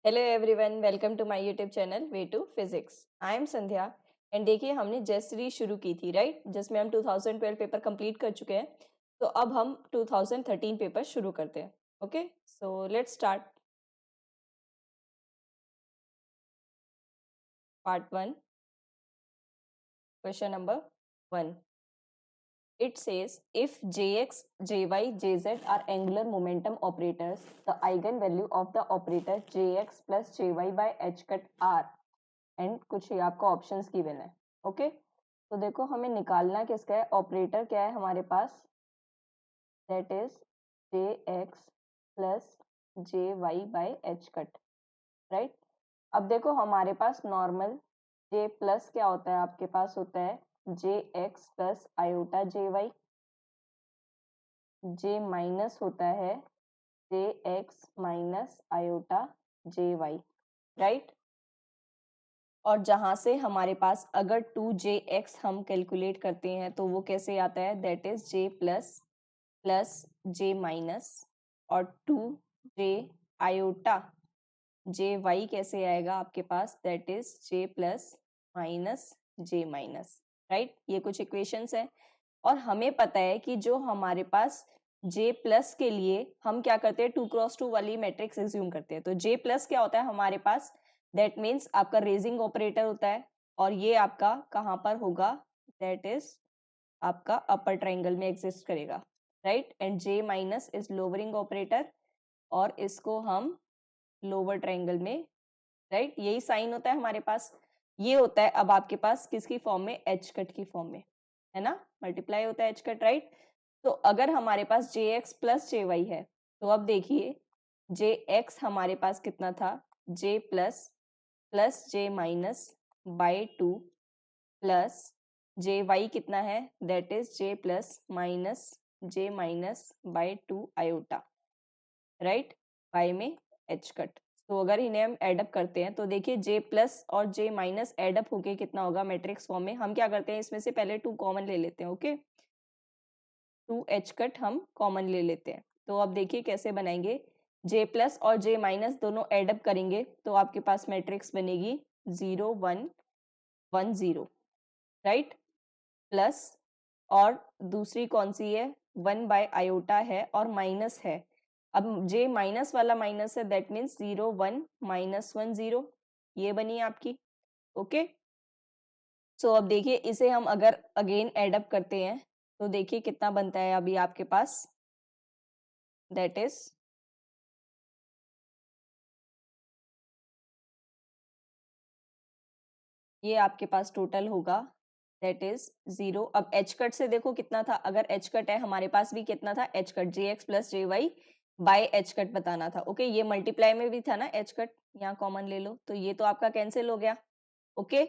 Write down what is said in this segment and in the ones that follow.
Hello everyone, welcome to my YouTube channel way to physics. I am Sandhya and देखिए हमने just series शुरू की थी राइट, जिसमें हम 2012 पेपर कंप्लीट कर चुके हैं। तो अब हम 2013 पेपर शुरू करते हैं। Okay, so let's start. Part one, question number 1. It says if jx, jy, jz are angular momentum operators, the eigenvalue of the operator jx plus jy by h cut are and कुछ ये आपका options given है। Okay, तो देखो हमें निकालना किसका है, ऑपरेटर क्या है हमारे पास, that is J X plus J Y by H cut, right. अब देखो हमारे पास नॉर्मल जे प्लस क्या होता है, आपके पास होता है जे X plus iota J Y, जे माइनस होता है जे x minus iota J Y, right. और जहां से हमारे पास अगर 2jx हम कैलकुलेट करते हैं तो वो कैसे आता है, that is j plus plus J minus और 2j आयोटा जे वाई कैसे आएगा आपके पास, that is j plus minus J minus, right. ये कुछ इक्वेशंस है और हमें पता है कि जो हमारे पास j प्लस के लिए हम क्या करते हैं, 2x2 वाली मैट्रिक्स एज्यूम करते हैं। तो j प्लस क्या होता है हमारे पास, दैट मीन्स आपका रेजिंग ऑपरेटर होता है और ये आपका कहाँ पर होगा, दैट इज आपका अपर ट्राइंगल में एग्जिस्ट करेगा, right. And j minus is lowering operator और इसको हम लोअर ट्राइंगल में, राइट, यही साइन होता है हमारे पास। ये होता है अब आपके पास किसकी फॉर्म में, एच कट की फॉर्म में, है ना, मल्टीप्लाई होता है एच कट, राइट। तो अगर हमारे पास जे एक्स प्लस जे वाई है तो अब देखिए जे एक्स हमारे पास कितना था, J plus plus J minus by 2 plus J Y कितना है, that is J plus minus J minus by 2 iota, right, by में एच कट। तो अगर इन्हें हम एडअप करते हैं तो देखिए जे प्लस और जे माइनस एडअप होके कितना होगा मैट्रिक्स फॉर्म में। हम क्या करते हैं, इसमें से पहले 2 कॉमन ले लेते हैं। ओके, 2 एच कट हम कॉमन ले लेते हैं। तो अब देखिए कैसे बनाएंगे, जे प्लस और जे माइनस दोनों एडअप करेंगे तो आपके पास मैट्रिक्स बनेगी 0 1 1 0, राइट, प्लस और दूसरी कौन सी है, 1 बाय आयोटा है और माइनस है। अब जे माइनस वाला माइनस है, दैट मीन्स 0 1 माइनस 1 0, ये बनी आपकी। ओके, सो अब देखिए इसे हम अगर अगेन एडअप करते हैं तो देखिए कितना बनता है अभी आपके पास, दैट इज ये आपके पास टोटल होगा, दैट इज 0। अब एच कट से देखो कितना था, अगर एच कट है हमारे पास भी कितना था, H cut J X plus J Y by H cut बताना था। ओके, ये मल्टीप्लाई में भी था ना एच कट, यहाँ कॉमन ले लो तो ये तो आपका कैंसिल हो गया। ओके,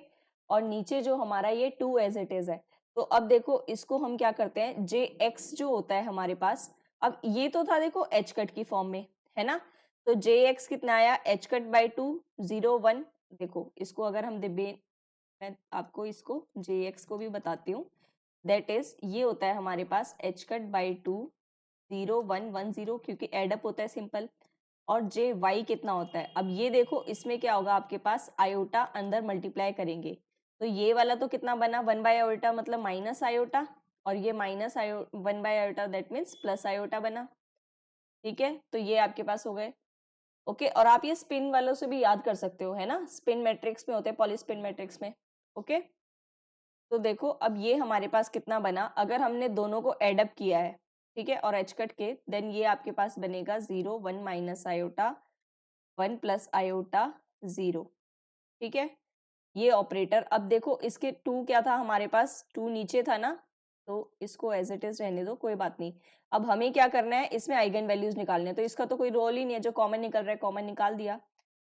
और नीचे जो हमारा ये 2 एज इट इज है। तो अब देखो इसको हम क्या करते हैं, जे एक्स जो होता है हमारे पास, अब ये तो था देखो एच कट की फॉर्म में, है ना। तो जे एक्स कितना आया, एच कट बाई 2 0 1। देखो इसको अगर हम मैं आपको इसको जे एक्स को भी बताती हूँ, दैट इज ये होता है हमारे पास एच कट बाई 2 0 1 1 0, क्योंकि एडअप होता है सिंपल। और जे वाई कितना होता है, अब ये देखो इसमें क्या होगा आपके पास, आयोटा अंदर मल्टीप्लाई करेंगे तो ये वाला तो कितना बना, 1 बाय आयोटा मतलब माइनस आयोटा, और ये माइनस आयो 1 by iota that means plus iota बना। ठीक है, तो ये आपके पास हो गए। ओके, और आप ये स्पिन वालों से भी याद कर सकते हो, है ना, स्पिन मैट्रिक्स में होते हैं, पॉलीस्पिन मैट्रिक्स में। ओके, तो देखो अब ये हमारे पास कितना बना, अगर हमने दोनों को एडअप किया है, ठीक है, और एच कट के, देन ये आपके पास बनेगा 0 1 माइनस आयोटा 1 प्लस आयोटा 0। ठीक है, ये ऑपरेटर। अब देखो इसके 2 क्या था हमारे पास, 2 नीचे था ना, तो इसको एज इट इज रहने दो, कोई बात नहीं। अब हमें क्या करना है, इसमें आइगन वैल्यूज निकालने हैं, तो इसका तो कोई रोल ही नहीं है, जो कॉमन निकल रहा है कॉमन निकाल दिया।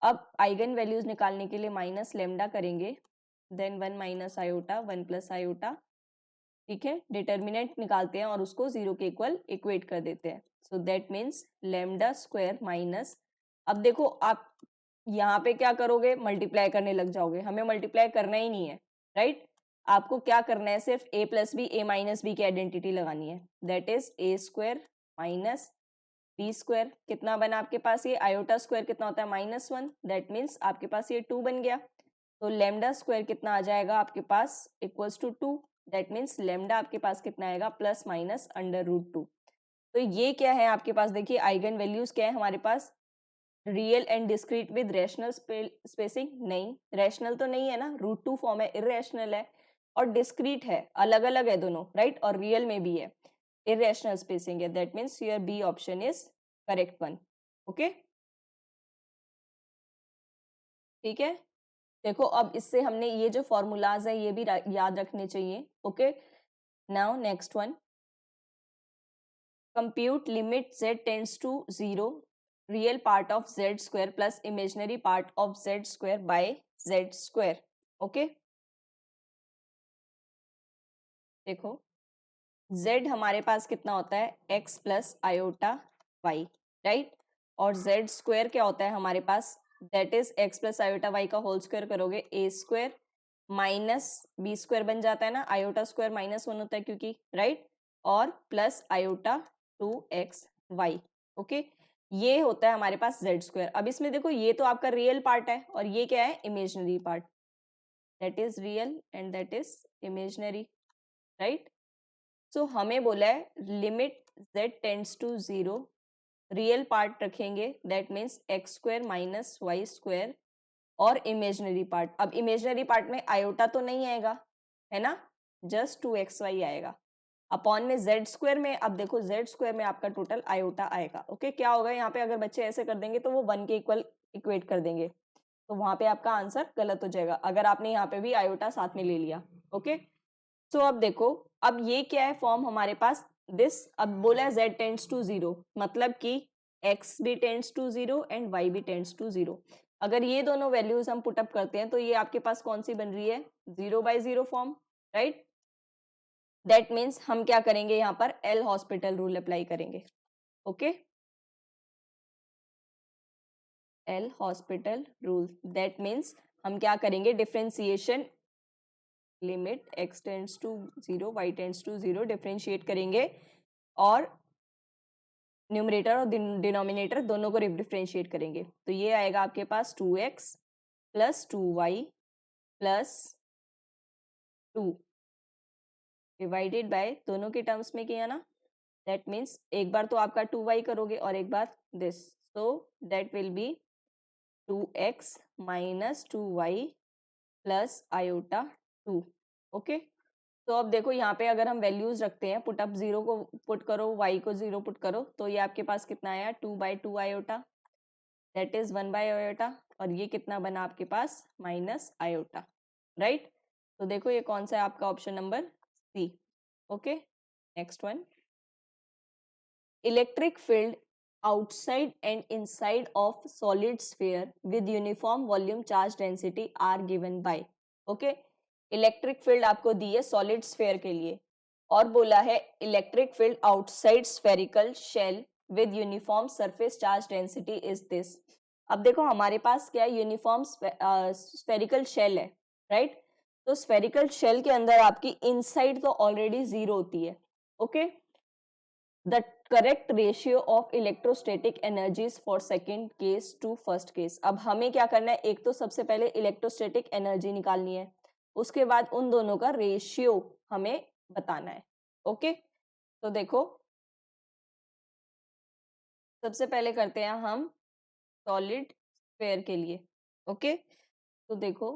अब आइगन वैल्यूज निकालने के लिए माइनस लेमडा करेंगे, then 1 minus iota 1 plus iota. ठीक है, डिटर्मिनेंट निकालते हैं और उसको 0 के इक्वल इक्वेट कर देते हैं। So that means lambda square minus, अब देखो आप यहाँ पे क्या करोगे, मल्टीप्लाई करने लग जाओगे, हमें मल्टीप्लाई करना ही नहीं है, राइट। आपको क्या करना है, सिर्फ a plus B, a minus B की आइडेंटिटी लगानी है, that is A square minus B square कितना बना आपके पास, ये आयोटा स्क्वायर कितना होता है -1, दैट मीन्स आपके पास ये 2 बन गया। तो लेमडा स्क्वायर कितना आ जाएगा आपके पास equals to 2, that means lambda आपके पास कितना आएगा +-√2। तो ये क्या है आपके पास, देखिए आइगन वैल्यूज क्या है हमारे पास, real and discrete with rational spacing, नहीं रैशनल तो नहीं है ना, √2 फॉर्म है, इररेशनल है, और डिस्क्रीट है, अलग अलग है दोनों, राइट, और रियल में भी है, इररेशनल स्पेसिंग है, that means your B option is correct one. Okay, ठीक है। देखो अब इससे हमने ये जो फॉर्मूलाज है ये भी याद रखने चाहिए। Okay, now next one, compute limit z tends to 0 real part of z square plus imaginary part of z square by z square। Okay, देखो z हमारे पास कितना होता है x plus iota y, right, और z स्क्वायर क्या होता है हमारे पास, that is x plus iota y का होल स्क्वायर करोगे a square minus B square बन जाता है ना, आयोटा स्क्वायर -1 होता है क्योंकि, राइट, और प्लस आयोटा 2xy। ओके, ये होता है हमारे पास z स्क्वायर। अब इसमें देखो ये तो आपका रियल पार्ट है और ये क्या है imaginary part, that is real and that is imaginary, right. So हमें बोला है limit z tends to 0, real part रखेंगे that means x square minus Y square, और इमेजिनरी पार्ट, अब इमेजिनरी पार्ट में आयोटा तो नहीं आएगा है ना, जस्ट 2xy आएगा, अपॉन में z स्क्वायर में, अब देखो z स्क्वायर में आपका टोटल आयोटा आएगा। ओके, क्या होगा यहाँ पे, अगर बच्चे ऐसे कर देंगे तो वो 1 के इक्वल इक्वेट कर देंगे, तो वहां पे आपका आंसर गलत हो जाएगा अगर आपने यहाँ पे भी आयोटा साथ में ले लिया। ओके, सो अब देखो, अब ये क्या है फॉर्म हमारे पास, दिस, अब बोला है z टेंड्स टू 0, मतलब कि x भी टेंड्स टू 0 एंड y भी टेंड्स टू 0। अगर ये दोनों वैल्यूज हम पुट अप करते हैं तो ये आपके पास कौन सी बन रही है, 0/0 फॉर्म, राइट। दैट मीन्स हम क्या करेंगे यहाँ पर एल हॉस्पिटल रूल अप्लाई करेंगे। Okay, L Hospital rule, that means हम क्या करेंगे, differentiation limit x tends to 0 y tends to 0 differentiate करेंगे, और न्यूमरेटर और डिनोमिनेटर दोनों को डिफरेंशिएट करेंगे, तो ये आएगा आपके पास 2x plus 2y plus 2 divided by, दोनों के टर्म्स में किया ना, दैट मीन्स एक बार तो आपका 2y करोगे और एक बार this, so that will be 2x minus 2y plus iota 2। ओके, तो अब देखो यहाँ पे अगर हम वैल्यूज रखते हैं, पुट अप 0 को पुट करो, y को 0 पुट करो, तो ये आपके पास कितना आया 2/2 आयोटा, दैट इज 1/आयोटा, और ये कितना बना आपके पास माइनस आयोटा, राइट। तो देखो ये कौन सा है आपका option number C. Okay, next one, electric field outside and inside of solid sphere with uniform volume charge density are given by। Okay, electric field आपको दी है सॉलिड स्फेयर के लिए, और बोला है electric field outside spherical shell with uniform surface charge density is this. अब देखो हमारे पास क्या यूनिफॉर्म स्फेरिकल शेल है, राइट, तो स्फेरिकल शेल के अंदर आपकी इनसाइड तो ऑलरेडी 0 होती है। Okay, the correct ratio of electrostatic energies for second case to first case. अब हमें क्या करना है, एक तो सबसे पहले इलेक्ट्रोस्टैटिक एनर्जी निकालनी है, उसके बाद उन दोनों का रेशियो हमें बताना है। ओके, तो देखो सबसे पहले करते हैं हम सॉलिड स्फेयर के लिए। ओके, तो देखो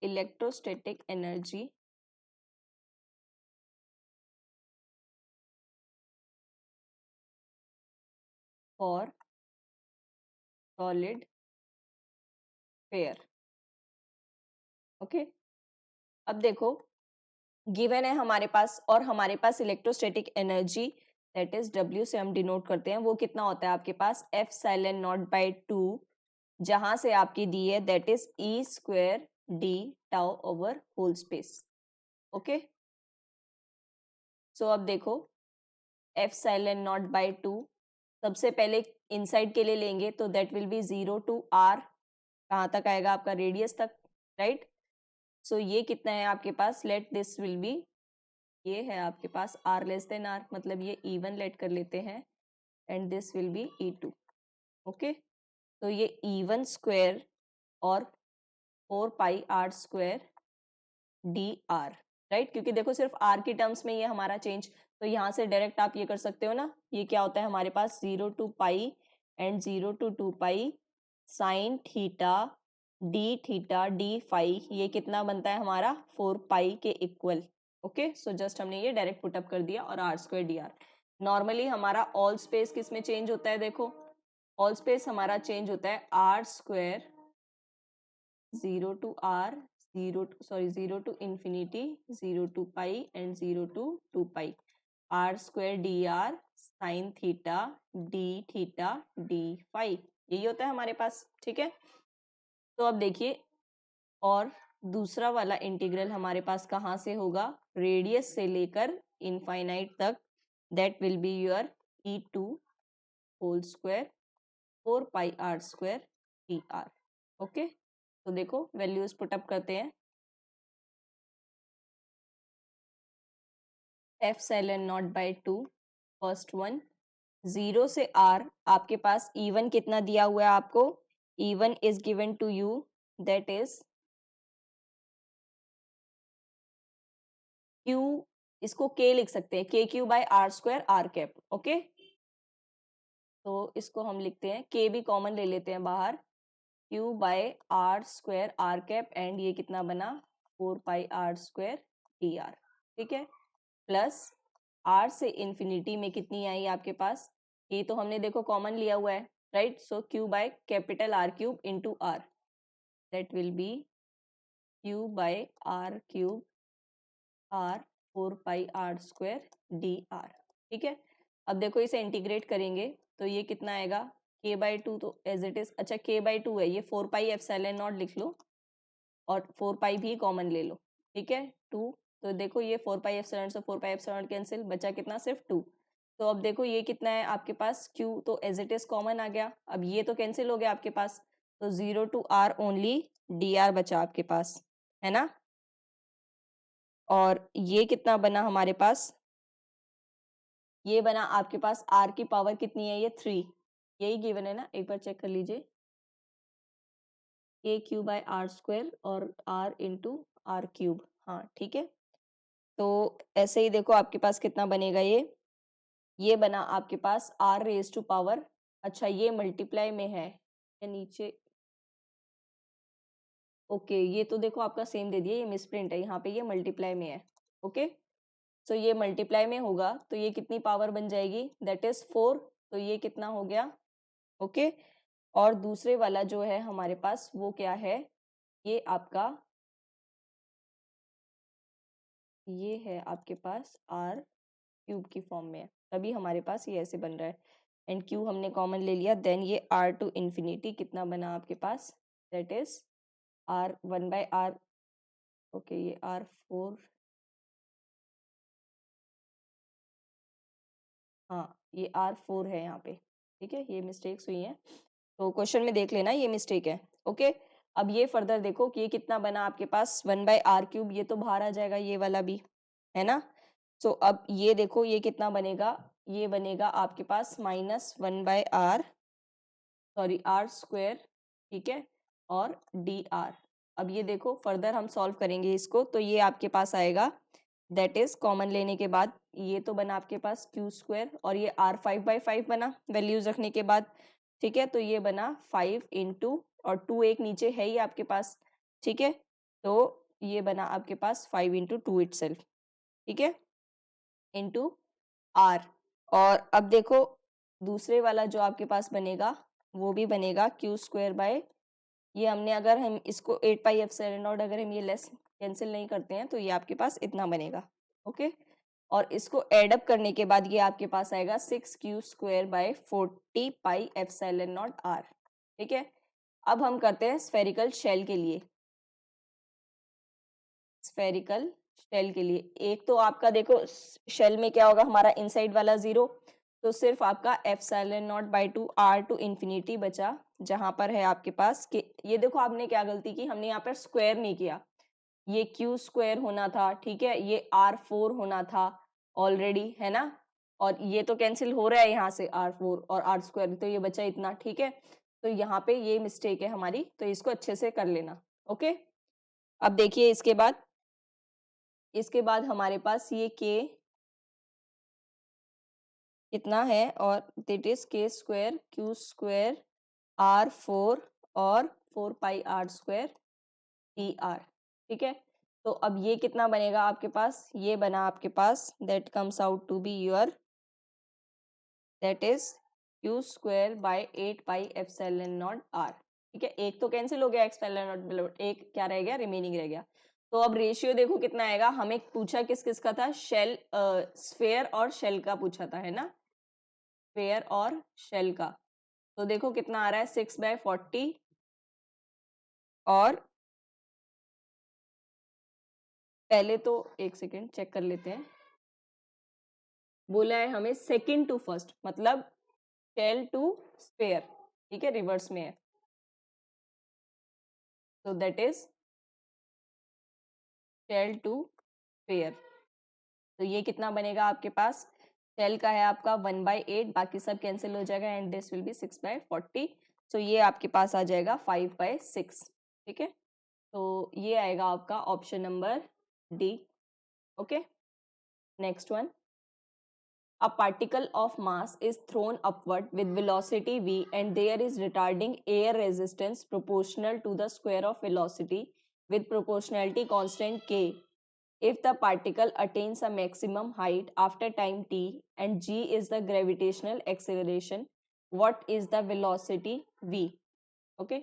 electrostatic energy for solid sphere. Okay, अब देखो गिवन है हमारे पास, और हमारे पास electrostatic energy that is W से हम डिनोट करते हैं, वो कितना होता है आपके पास F∼0/2, जहां से आपकी दी है that is E²d tau over whole space. Okay, so अब देखो F∼0/2 सबसे पहले इनसाइड के लिए लेंगे तो that will B 0 to R, कहाँ तक आएगा आपका रेडियस तक, राइट। सो ये कितना है आपके पास, लेट दिस विल बी, ये है आपके पास R R, मतलब ये इवन लेट कर लेते हैं and this will be E2. Okay, तो ये E1 स्क्वायर और 4 pi R square dr, right, क्योंकि देखो सिर्फ r की टर्म्स में ये हमारा चेंज, तो यहाँ से डायरेक्ट आप ये कर सकते हो ना, ये क्या होता है हमारे पास 0 to pi and 0 to 2 pi sine theta D theta D phi, ये कितना बनता है हमारा 4 पाई के इक्वल. ओके, सो जस्ट हमने ये डायरेक्ट पुटअप कर दिया और r square D R. Normally हमारा ऑल स्पेस किस में चेंज होता है, देखो ऑल स्पेस हमारा चेंज होता है r square 0 to r 0 to infinity 0 to pi and 0 to 2 pi r square dr sin theta d theta d phi, यही होता है हमारे पास. ठीक है, तो अब देखिए, और दूसरा वाला इंटीग्रल हमारे पास कहाँ से होगा, रेडियस से लेकर इनफाइनाइट तक, that will be your E2 whole square 4 pi r square dr. Okay, तो देखो वैल्यूज पुटअप करते हैं. Epsilon naught by 2, first one 0 से r, आपके पास E1 कितना दिया हुआ है आपको, E1 is given to you, that is Q, इसको K लिख सकते हैं, KQ by R square R cap. Okay, तो इसको हम लिखते हैं, K भी कॉमन ले लेते हैं बाहर, Q by R square R cap, and ये कितना बना 4 पाई R स्क्वायर dr. ठीक है, प्लस r से इन्फिनिटी में कितनी आई आपके पास, ये तो हमने देखो कॉमन लिया हुआ है, right, so q by capital R cube into r, that will be q by R cube r 4 pi R square dr. ठीक है, अब देखो इसे इंटीग्रेट करेंगे तो ये कितना आएगा, k बाई 2 तो एज इट इज, अच्छा k बाई 2 है, ये 4 पाई एप्सिलॉन नॉट लिख लो और 4 पाई भी कॉमन ले लो. ठीक है, 2, तो देखो ये 4 पाई एप्सिलॉन से 4 पाई एप्सिलॉन कैंसिल, बचा कितना सिर्फ 2. तो अब देखो ये कितना है आपके पास, q तो एज इट इज कॉमन आ गया, अब ये तो कैंसिल हो गया आपके पास, तो 0 to r ओनली dr बचा आपके पास, है ना. और ये कितना बना हमारे पास, ये बना आपके पास r की पावर कितनी है, ये 3, यही गिवन है ना, एक बार चेक कर लीजिए, a cube by r square और r इंटू आर क्यूब. हाँ ठीक है, तो ऐसे ही देखो आपके पास कितना बनेगा, ये बना आपके पास r रेज टू पावर, अच्छा ये मल्टीप्लाई में है या नीचे, ओके ये तो देखो आपका सेम दे दिया, ये मिसप्रिंट है, यहाँ पे ये मल्टीप्लाई में है. ओके, सो ये मल्टीप्लाई में होगा तो ये कितनी पावर बन जाएगी, दैट इज 4, तो ये कितना हो गया. ओके, और दूसरे वाला जो है हमारे पास वो क्या है, ये आपका, ये है आपके पास r क्यूब की फॉर्म में है, तभी हमारे पास ये ऐसे बन रहा है, एंड q हमने कॉमन ले लिया, देन ये r टू इन्फिनिटी कितना बना आपके पास, that is r 1 by r, okay ये r4, हाँ ये r4 है यहाँ पे. ठीक है, ये मिस्टेक्स हुई हैं तो क्वेश्चन में देख लेना, ये मिस्टेक है. ओके, अब ये फर्दर देखो कि ये कितना बना आपके पास 1 बाय r क्यूब, ये तो बाहर आ जाएगा ये वाला भी, है ना. सो अब ये देखो ये कितना बनेगा, ये बनेगा आपके पास -1 by r, sorry r square. ठीक है, और dr. अब ये देखो फर्दर हम सॉल्व करेंगे इसको, तो ये आपके पास आएगा, दैट इज कॉमन लेने के बाद ये तो बना आपके पास q स्क्वायर, और ये r 5 बाई 5 बना वैल्यूज रखने के बाद. ठीक है, तो ये बना 5 इंटू, और 2 एक नीचे है ही आपके पास. ठीक है, तो ये बना आपके पास 5 इंटू 2 इटसेल्फ. ठीक है, इंटू r. और अब देखो दूसरे वाला जो आपके पास बनेगा वो भी बनेगा q स्क्वायर बाय, ये हमने अगर हम इसको 8 पाई एप्सिलॉन नॉट, अगर हम ये लेस कैंसिल नहीं करते हैं तो ये आपके पास इतना बनेगा. ओके, और इसको एड अप करने के बाद ये आपके पास आएगा 6q square by 40 pi epsilon naught r. ठीक है, अब हम करते हैं स्फेरिकल शेल के लिए, स्फेरिकल शेल के लिए, एक तो आपका देखो शेल में क्या होगा हमारा, इनसाइड वाला 0, तो सिर्फ आपका epsilon naught by 2 r to infinity बचा, जहां पर है आपके पास कि ये देखो आपने क्या गलती की, हमने यहाँ पर स्क्वायर नहीं किया, ये q स्क्वायर होना था. ठीक है, ये r4 होना था ऑलरेडी, है ना, और ये तो कैंसिल हो रहा है यहाँ से r4 और r2, तो ये बचा इतना, ठीक है। तो यहाँ पे ये मिस्टेक है हमारी, तो इसको अच्छे से कर लेना। ओके, अब देखिए इसके बाद हमारे पास ये k कितना है, और that is k square q square r4 और 4 पाई r स्क्वायर dr, ठीक है। तो अब ये कितना बनेगा आपके पास, ये बना आपके पास, that comes out to be your, that is q square by 8 pi epsilon naught r, ठीक है। एक तो कैंसिल हो गया एप्सिलॉन नॉट, एक क्या रह गया, रिमेनिंग रह गया। तो अब रेशियो देखो कितना आएगा, हमें पूछा किस किस का था, शेल स्फेयर और शेल का पूछा था, है ना, स्फेयर और शेल का। तो देखो कितना आ रहा है, 6/40, और पहले तो एक सेकेंड चेक कर लेते हैं, बोला है हमें सेकंड टू फर्स्ट, मतलब शेल टू स्फेयर, ठीक है, रिवर्स में है। तो that is shell to sphere. तो ये कितना बनेगा आपके पास, शेल का है आपका 1/8, बाकी सब कैंसिल हो जाएगा, एंड दिस विल बी 6/40। तो ये आपके पास आ जाएगा 5/6, ठीक है। तो ये आएगा आपका option number D. Okay, next one, a particle of mass is thrown upward with velocity v and there is retarding air resistance proportional to the square of velocity with proportionality constant k. If the particle attains a maximum height after time t and g is the gravitational acceleration, what is the velocity v? Okay,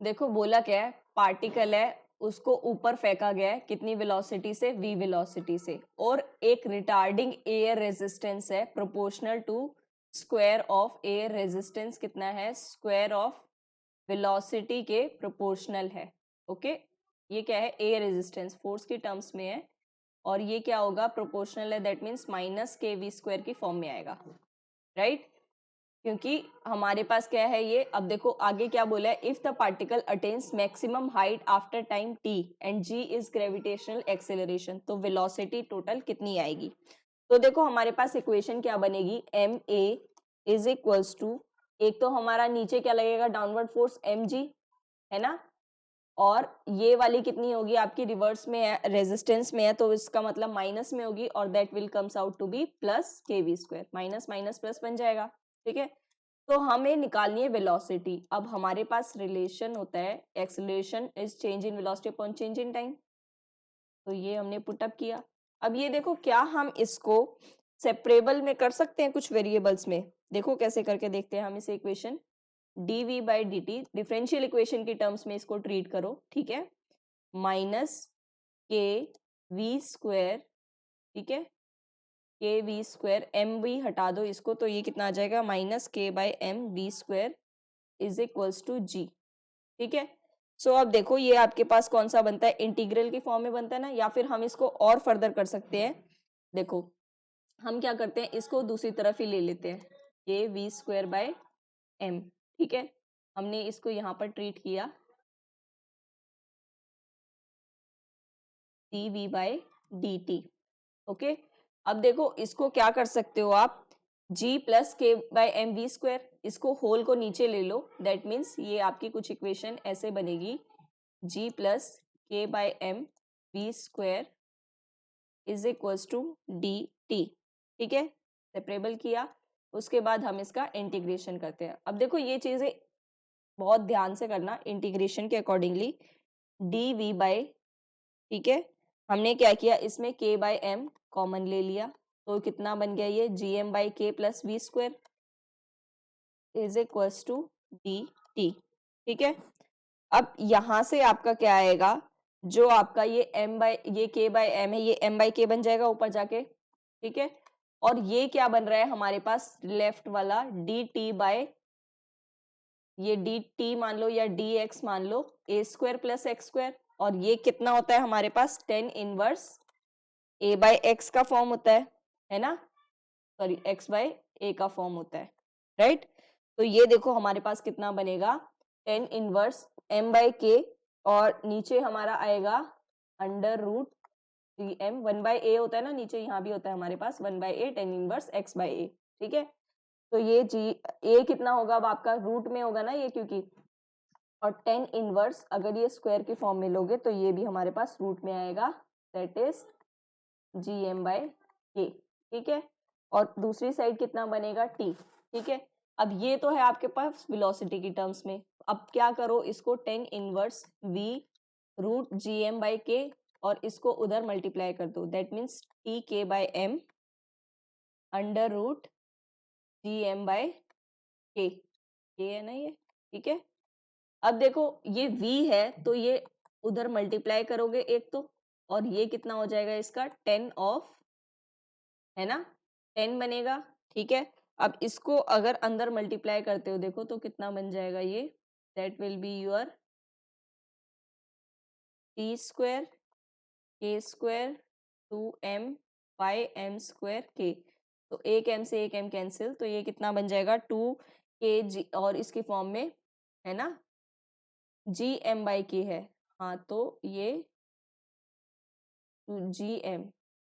देखो बोला क्या है, particle है, उसको ऊपर फेंका गया है, कितनी वेलोसिटी से, v वेलोसिटी से, और एक रिटार्डिंग एयर रेजिस्टेंस है proportional to square of air resistance, कितना है, स्क्वायर ऑफ वेलोसिटी के प्रोपोर्शनल है। ओके, ये क्या है, एयर रेजिस्टेंस फोर्स की टर्म्स में है, और ये क्या होगा, प्रोपोर्शनल है, दैट मीन्स -kv² की फॉर्म में आएगा, राइट। क्योंकि हमारे पास क्या है ये, अब देखो आगे क्या बोला है, if the particle attains maximum height after time t and g is gravitational acceleration, तो वेलोसिटी टोटल कितनी आएगी। तो देखो हमारे पास इक्वेशन क्या बनेगी, ma इज इक्वल्स टू, एक तो हमारा नीचे क्या लगेगा, डाउनवर्ड फोर्स mg, है ना, और ये वाली कितनी होगी आपकी, रिवर्स में है, रेजिस्टेंस में है, तो इसका मतलब माइनस में होगी, और that will comes out to be plus kv², minus minus plus बन जाएगा, ठीक है। तो हमें निकालनी है वेलोसिटी। अब हमारे पास रिलेशन होता है acceleration is change in velocity upon change in time, तो ये हमने पुटअप किया। अब ये देखो क्या हम इसको सेपरेबल में कर सकते हैं कुछ वेरिएबल्स में, देखो कैसे करके देखते हैं हम इसे, इक्वेशन dv/dt डिफरेंशियल इक्वेशन की टर्म्स में इसको ट्रीट करो, ठीक है, -kv², ठीक है, kv², mv हटा दो इसको, तो ये कितना आ जाएगा, -k/mv² is equals to g, ठीक है। सो अब देखो ये आपके पास कौन सा बनता है, इंटीग्रल की फॉर्म में बनता है ना, या फिर हम इसको और फर्दर कर सकते हैं। देखो हम क्या करते हैं, इसको दूसरी तरफ ही ले लेते हैं, kv²/m, ठीक है, हमने इसको यहाँ पर ट्रीट किया dv/dt। ओके, अब देखो इसको क्या कर सकते हो आप, g + k/mv², इसको होल को नीचे ले लो, दैट मीन्स ये आपकी कुछ इक्वेशन ऐसे बनेगी, g + k/mv² is equals to dt, ठीक है, सेपरेबल किया। उसके बाद हम इसका इंटीग्रेशन करते हैं। अब देखो ये चीजें बहुत ध्यान से करना, इंटीग्रेशन के अकॉर्डिंगली dv/, ठीक है, हमने क्या किया, इसमें k/m कॉमन ले लिया, तो कितना बन गया ये, gm/k + v² is equals to dt, ठीक है। अब यहां से आपका क्या आएगा, जो आपका ये ये k/m है, ये m/k बन जाएगा ऊपर जाके, ठीक है, और ये क्या बन रहा है हमारे पास, लेफ्ट वाला dt/, ये dt मान लो या dx मान लो, a² + x², और ये कितना होता है हमारे पास, tan इनवर्स a/x का फॉर्म होता है ना, सॉरी x/a का फॉर्म होता है, राइट। तो ये देखो हमारे पास कितना बनेगा, tan इनवर्स m/k, और नीचे हमारा आएगा √, जी एम 1/a होता है ना, नीचे यहाँ भी होता है हमारे पास 1/a tan inverse x by A, ठीक है। तो ये जी ए कितना होगा, अब आपका रूट में होगा ना ये, क्योंकि और tan इनवर्स अगर ये स्क्वायर की फॉर्म में लोगे तो ये भी हमारे पास रूट में आएगा, that is G M by K, ठीक है। और दूसरी साइड कितना बनेगा टी, ठीक है। अब ये तो है आपके पास वेलोसिटी की टर्म्स में। अब क्या करो, इसको tan inverse v root G M by K और इसको उधर मल्टीप्लाई कर दो, that means T K by M under root G M by K, है ना ये, ठीक है। अब देखो ये v है तो ये उधर मल्टीप्लाई करोगे एक तो, और ये कितना हो जाएगा इसका 10 ऑफ, है ना, 10 बनेगा, ठीक है। अब इसको अगर अंदर मल्टीप्लाई करते हो देखो तो कितना बन जाएगा ये, that will be your T square K square 2m by M square K. तो एक m से एक m कैंसिल, तो ये कितना बन जाएगा 2kg, और इसकी फॉर्म में है ना जी एम बाई के है, हाँ तो ये जी एम,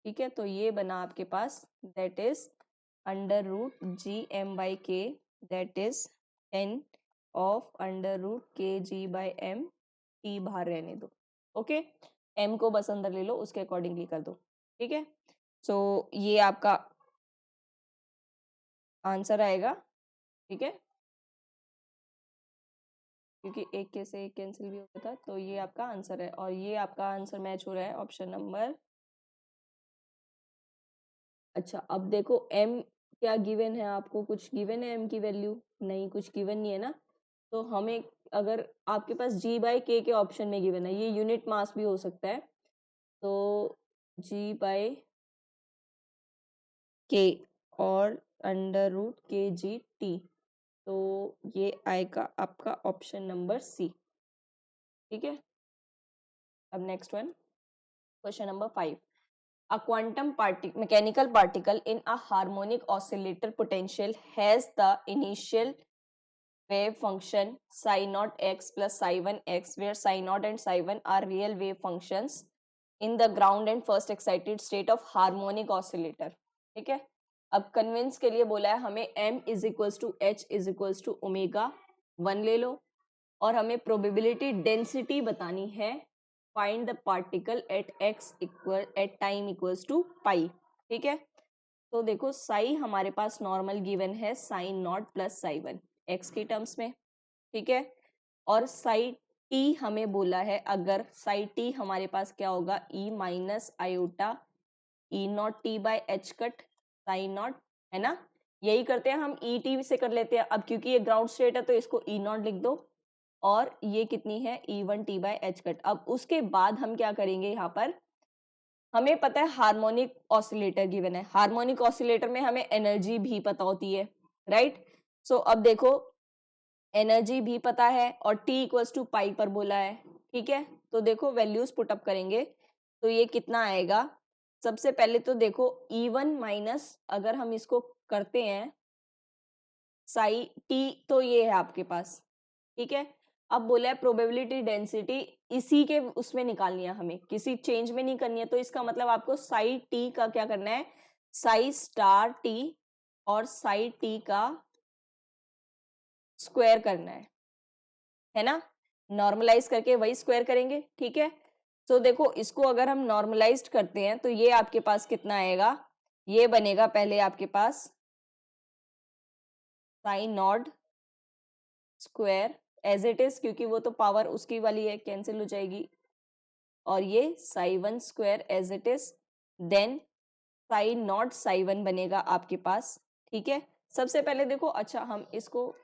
ठीक है। तो ये बना आपके पास, that is under root G M by K, that is 10 of under root K G by M, T बाहर रहने दो, ओके। एम को बस अंदर ले लो, उसके अकॉर्डिंगली कर दो, ठीक है। सो ये आपका आंसर आएगा, ठीक है, क्योंकि एक के से एक कैंसिल भी होता था, तो ये आपका आंसर है। और ये आपका आंसर मैच हो रहा है ऑप्शन नंबर, अच्छा अब देखो m क्या गिवन है, आपको कुछ गिवन है m की वैल्यू? नहीं, कुछ गिवन नहीं है ना। तो हमें अगर आपके पास g बाई के ऑप्शन में गिवन है, ये यूनिट मास भी हो सकता है, तो g बाई के और under root K G T, तो ये आएगा आपका ऑप्शन नंबर सी, ठीक है। अब next one, question number 5, a quantum mechanical particle in a harmonic oscillator potential has the initial wave function psi naught x plus psi 1 x, where psi naught and psi 1 are real wave functions in the ground and first excited state of harmonic oscillator, ठीक है। अब convince के लिए बोला है हमें m is equals to h is equals to omega 1 ले लो, और हमें प्रोबेबिलिटी डेंसिटी बतानी है, find the particle at x equal at time equals to pi, ठीक है। तो देखो साई हमारे पास नॉर्मल गिवन है psi naught plus psi 1 x की टर्म्स में, ठीक है। और साई टी हमें बोला है, अगर साई टी हमारे पास क्या होगा, e minus iota e naught t by h cut psi naught, है ना। यही करते हैं हम, ई टी से कर लेते हैं। अब क्योंकि ये ग्राउंड स्टेट है तो इसको ई नॉट लिख दो, और ये कितनी है E one T by h cut. अब उसके बाद हम क्या करेंगे, यहाँ पर हमें पता है हार्मोनिक ऑसिलेटर गिवन है, हार्मोनिक ऑसिलेटर में हमें एनर्जी भी पता होती है, राइट। सो अब देखो एनर्जी भी पता है और t इक्वल्स टू पाई पर बोला है, ठीक है। तो देखो वैल्यूज पुटअप करेंगे तो ये कितना आएगा, सबसे पहले तो देखो E1 माइनस अगर हम इसको करते हैं साई टी, तो ये है आपके पास, ठीक है। अब बोला है प्रोबेबिलिटी डेंसिटी इसी के उसमें निकालनी है, हमें किसी चेंज में नहीं करनी है, तो इसका मतलब आपको साई टी का क्या करना है, साई स्टार टी और साई टी का स्क्वायर करना है ना। नॉर्मलाइज करके वही स्क्वायर करेंगे, ठीक है। तो देखो इसको अगर हम नॉर्मलाइज करते हैं तो ये आपके पास कितना आएगा, ये बनेगा पहले आपके पास psi naught square as it is, क्योंकि वो तो पावर उसकी वाली है, कैंसिल हो जाएगी, और ये psi 1 square as it is, then sine naught psi 1 बनेगा आपके पास, ठीक है। सबसे पहले देखो, अच्छा हम इसको,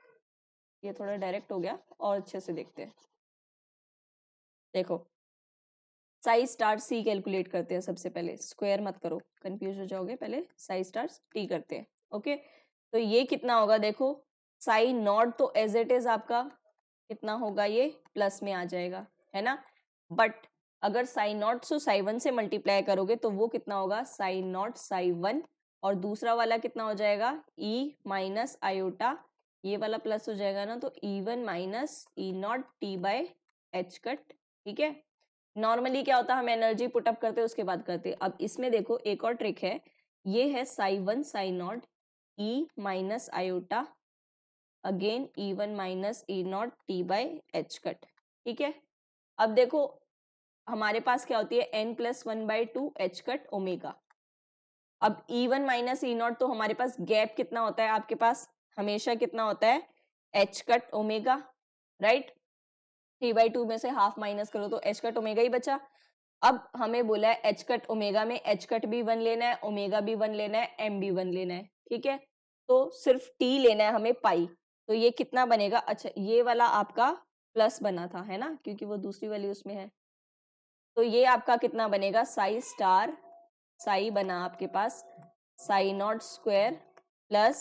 ये थोड़ा डायरेक्ट हो गया और अच्छे से देखते हैं, देखो साई स्टार सी कैलकुलेट करते हैं, सबसे पहले स्क्वायर मत करो कंफ्यूज हो जाओगे, पहले साई स्टार टी करते हैं, ओके। तो ये कितना होगा, देखो साई नॉट तो एज इट इज आपका कितना होगा, ये प्लस में आ जाएगा, है ना। बट अगर साई नॉट से साई 1 से मल्टीप्लाई करोगे तो वो कितना होगा, साई नॉट साई 1, और दूसरा वाला कितना हो जाएगा, ई माइनस आयोटा, ये वाला प्लस हो जाएगा ना, तो E1 minus E naught t by h cut, ठीक है। नॉर्मली क्या होता है, हम एनर्जी पुटअप करते हैं उसके बाद करते हैं। अब इसमें देखो एक और ट्रिक है, ये है Sai 1 psi naught E minus iota again E1 minus E naught T by H cut. ठीक है, अब देखो हमारे पास क्या होती है n+1/2 एच कट ओमेगा। अब E1 माइनस ई नॉट, तो हमारे पास गैप कितना होता है आपके पास, हमेशा कितना होता है एच कट ओमेगा, राइट। 3/2 में से हाफ माइनस करो तो एच कट ओमेगा ही बचा। अब हमें बोला है एच कट ओमेगा में एच कट भी 1 लेना है, ओमेगा भी 1 लेना है, एम भी 1 लेना है। ठीक है, तो सिर्फ टी लेना है हमें पाई। तो ये कितना बनेगा, अच्छा ये वाला आपका प्लस बना था है ना, क्योंकि वो दूसरी वाली उसमें है। तो ये आपका कितना बनेगा, साई स्टार, साई बना आपके पास psi naught square plus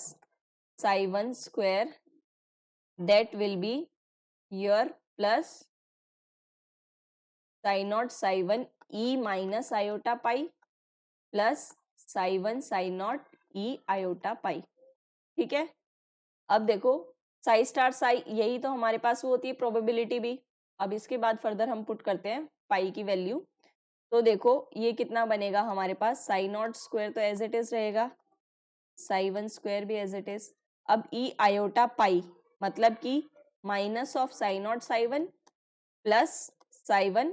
psi 1 square, that will be your plus psi naught psi 1 e minus iota pi plus psi 1 psi naught e iota pi. ठीक है, अब देखो साई स्टार साई, यही तो हमारे पास वो होती है प्रोबेबिलिटी भी। अब इसके बाद फर्दर हम पुट करते हैं पाई की वैल्यू। तो देखो ये कितना बनेगा हमारे पास, साई नॉट स्क्वायर तो एज इट इज रहेगा, साई 1 स्क्वायर भी एज इट इज। अब ई आयोटा पाई मतलब कि minus of psi naught psi 1 plus psi 1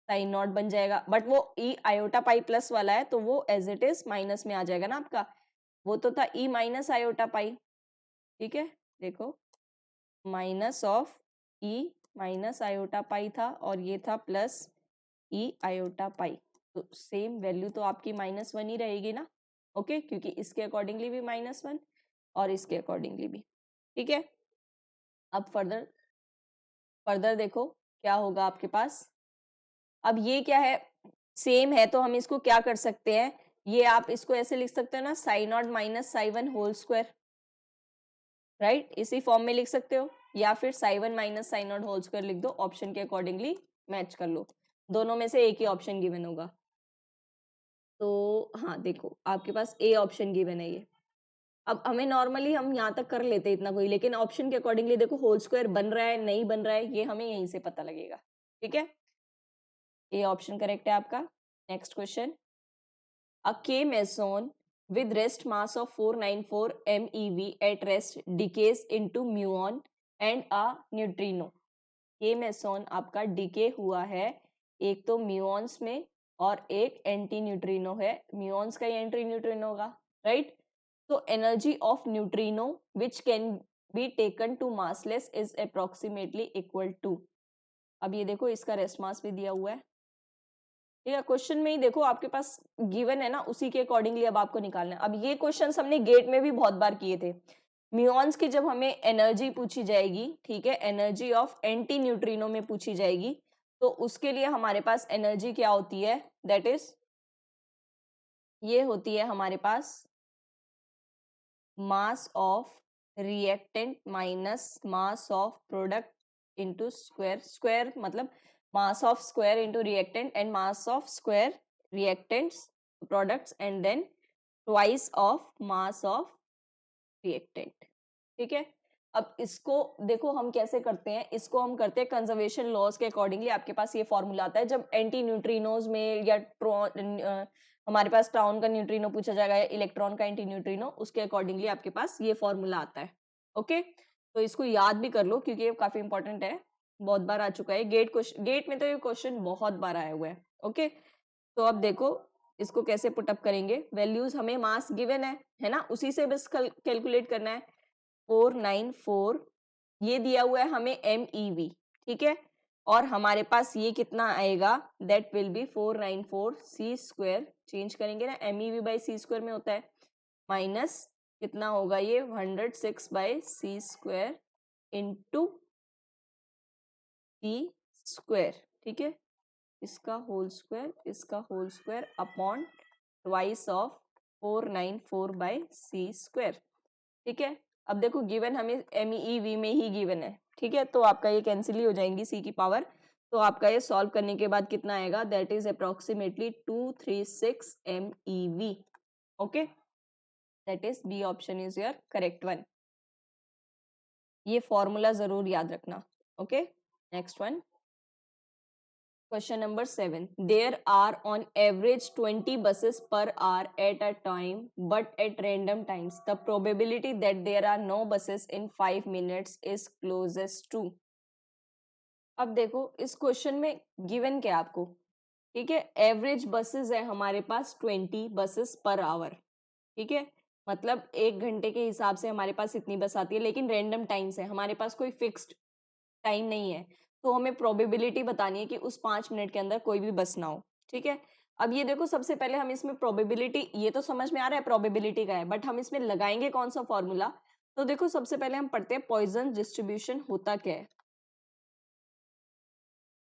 sine naught बन जाएगा, बट वो ई आयोटा पाई प्लस वाला है तो वो एज इट इज माइनस में आ जाएगा ना आपका, वो तो था ई माइनस आयोटा पाई। ठीक है, देखो minus of E minus iota पाई था और ये था प्लस ई आयोटा पाई, तो सेम वैल्यू तो आपकी -1 ही रहेगी ना। ओके, क्योंकि इसके अकॉर्डिंगली भी -1 और इसके अकॉर्डिंगली भी। ठीक है, अब फर्दर देखो क्या होगा आपके पास। अब ये क्या है, सेम है तो हम इसको क्या कर सकते हैं, ये आप इसको ऐसे लिख सकते हो ना, psi naught minus psi 1 whole square, right, इसी फॉर्म में लिख सकते हो, या फिर psi 1 minus psi naught whole square लिख दो, ऑप्शन के अकॉर्डिंगली मैच कर लो, दोनों में से एक ही ऑप्शन गिवन होगा। तो हाँ देखो आपके पास ए ऑप्शन गिवन है ये। अब हमें नॉर्मली हम यहाँ तक कर लेते इतना कोई, लेकिन ऑप्शन के अकॉर्डिंगली देखो होल स्क्वायर बन रहा है नहीं बन रहा है, ये हमें यहीं से पता लगेगा। ठीक है, ए ऑप्शन करेक्ट है आपका। Next question, a K meson with rest mass of 494 MeV at rest decays into muon and a neutrino। K meson आपका डिके हुआ है एक तो म्यून्स में और एक एंटी न्यूट्रिनो है, म्यून्स का एंटी न्यूट्रिनो होगा, राइट। तो energy of neutrino which can be taken to massless is approximately equal to. अब ये देखो इसका रेस्ट मास भी दिया हुआ है, ठीक है, क्वेश्चन में ही देखो आपके पास गिवन है ना, उसी के अकॉर्डिंगली अब आपको निकालना है। अब ये क्वेश्चंस हमने गेट में भी बहुत बार किए थे। म्यून्स की जब हमें एनर्जी पूछी जाएगी, ठीक है, एनर्जी ऑफ एंटी न्यूट्रिनो में पूछी जाएगी, तो उसके लिए हमारे पास एनर्जी क्या होती है, दैट इज ये होती है हमारे पास mass of reactant minus mass of product into square, square मतलब mass of square into reactant and mass of square reactants products and then twice of mass of reactant। ठीक है, अब इसको देखो हम कैसे करते हैं, इसको हम करते हैं कंजर्वेशन लॉज के अकॉर्डिंगली। आपके पास ये फॉर्मूला आता है जब एंटी न्यूट्रिनोज में या हमारे पास टाउन का न्यूट्रिनो पूछा जाएगा या इलेक्ट्रॉन का एंटी न्यूट्रिनो, उसके अकॉर्डिंगली आपके पास ये फॉर्मूला आता है। ओके, तो इसको याद भी कर लो क्योंकि ये काफी इंपॉर्टेंट है, बहुत बार आ चुका है गेट में तो ये क्वेश्चन बहुत बार आया हुआ है। ओके, तो अब देखो इसको कैसे पुटअप करेंगे, वैल्यूज हमें मास गिवन है ना, उसी से बस कैलकुलेट करना है। 494 ये दिया हुआ है हमें MeV, ठीक है, और हमारे पास ये कितना आएगा, that will B 494 C square, change करेंगे ना MeV बाई C स्क्वायर में होता है, माइनस कितना होगा ये 106 by C square into C square. ठीक है, इसका whole square upon twice of 494 by C square. ठीक है, अब देखो गिवन हमें MeV में ही गिवन है, ठीक है, तो आपका ये कैंसिल ही हो जाएंगी C की पावर, तो आपका ये सॉल्व करने के बाद कितना आएगा, that is approximately 236 MeV। Okay, that is B option is your correct one. ये फॉर्मूला जरूर याद रखना। Okay, next one, Question number 7. There are on average 20 buses per hour at a time, but at random times, the probability that there are no buses in 5 minutes is closest to. अब देखो इस question में given क्या आपको, ठीक है, average buses है हमारे पास 20 बसेस पर आवर, ठीक है, मतलब 1 घंटे के हिसाब से हमारे पास इतनी बस आती है, लेकिन रैंडम टाइम से हमारे पास कोई फिक्स्ड टाइम नहीं है, तो हमें प्रोबेबिलिटी बतानी है कि उस 5 मिनट के अंदर कोई भी बस ना हो, ठीक है। अब ये देखो सबसे पहले हम इसमें प्रोबेबिलिटी, ये तो समझ में आ रहा है प्रोबेबिलिटी का है, बट हम इसमें लगाएंगे कौन सा फॉर्मूला, तो देखो सबसे पहले हम पढ़ते हैं पॉइजन डिस्ट्रीब्यूशन होता क्या है।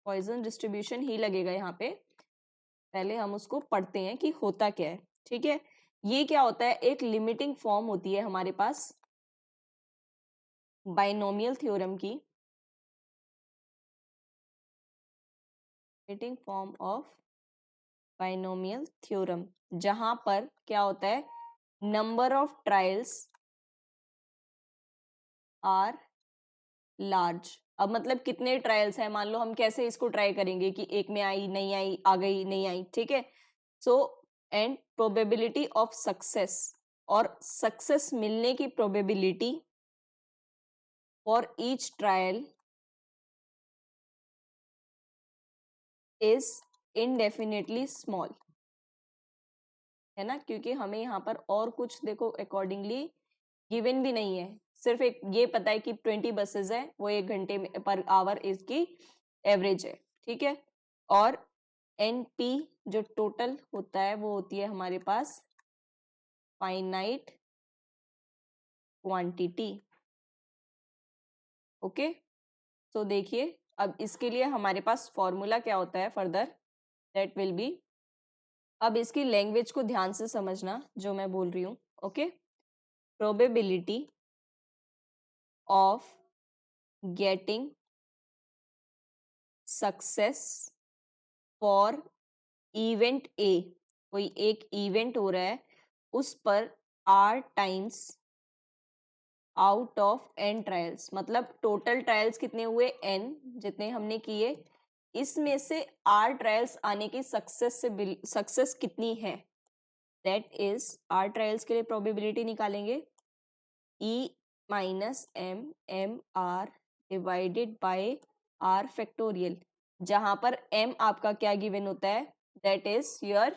पॉइजन डिस्ट्रीब्यूशन ही लगेगा यहाँ पे, पहले हम उसको पढ़ते हैं कि होता क्या है, ठीक है। ये क्या होता है, एक लिमिटिंग फॉर्म होती है हमारे पास बाइनोमियल थ्योरम की, limiting form of binomial theorem, जहां पर क्या होता है, number of trials are large. अब मतलब कितने ट्रायल्स हैं, मान लो हम कैसे इसको ट्राई करेंगे कि एक में आई नहीं आई, आ गई नहीं आई, ठीक है। So and probability of success, और सक्सेस मिलने की probability for each trial is indefinitely small, है ना, क्योंकि हमें यहाँ पर और कुछ देखो अकॉर्डिंगली गिवन भी नहीं है, सिर्फ एक ये पता है कि 20 बसेस है, वो 1 घंटे में पर आवर इसकी एवरेज है, ठीक है। और एनपी जो टोटल होता है वो होती है हमारे पास फाइनाइट क्वांटिटी, ओके। तो देखिए अब इसके लिए हमारे पास फॉर्मूला क्या होता है फर्दर, दैट विल बी, अब इसकी लैंग्वेज को ध्यान से समझना जो मैं बोल रही हूँ, okay. Probability of getting success for event A, कोई एक इवेंट हो रहा है उस पर R times out of N trials, मतलब टोटल ट्रायल्स कितने हुए, एन जितने हमने किए, इसमें से आर ट्रायल्स आने की सक्सेस कितनी है, दैट इज आर ट्रायल्स के लिए प्रोबेबिलिटी निकालेंगे e minus m m r divided by r factorial, जहां पर एम आपका क्या गिवन होता है, that is your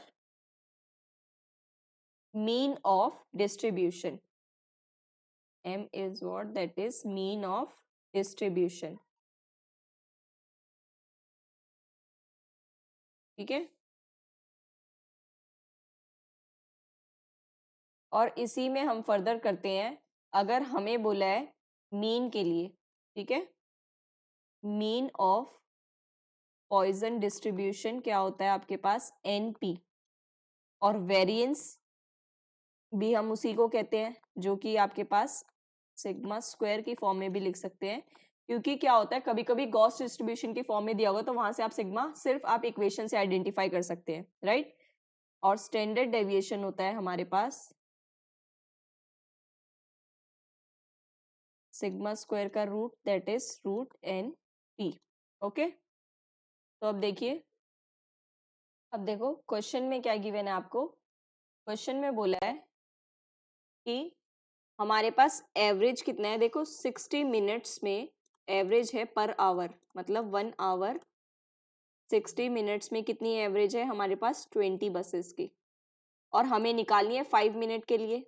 mean of distribution, m is what, that is mean of distribution, ठीक है। और इसी में हम फर्दर करते हैं, अगर हमें बोला है मीन के लिए, ठीक है, मीन ऑफ पॉइजन डिस्ट्रीब्यूशन क्या होता है आपके पास NP, और वेरिएंस भी हम उसी को कहते हैं, जो कि आपके पास सिग्मा स्क्वायर की फॉर्म में भी लिख सकते हैं, क्योंकि क्या होता है कभी कभी गॉस डिस्ट्रीब्यूशन की फॉर्म में दिया होगा तो वहां से आप सिग्मा सिर्फ आप इक्वेशन से आइडेंटिफाई कर सकते हैं, राइट। और स्टैंडर्ड डेविएशन होता है हमारे पास सिग्मा स्क्वायर का root, that is root NP, okay. तो अब देखिए, अब देखो क्वेश्चन में क्या गिवन है आपको, क्वेश्चन में बोला है कि हमारे पास एवरेज कितना है, देखो 60 मिनट्स में एवरेज है पर आवर, मतलब 1 आवर 60 मिनट्स में कितनी एवरेज है हमारे पास 20 बसेस की, और हमें निकालनी है 5 मिनट के लिए,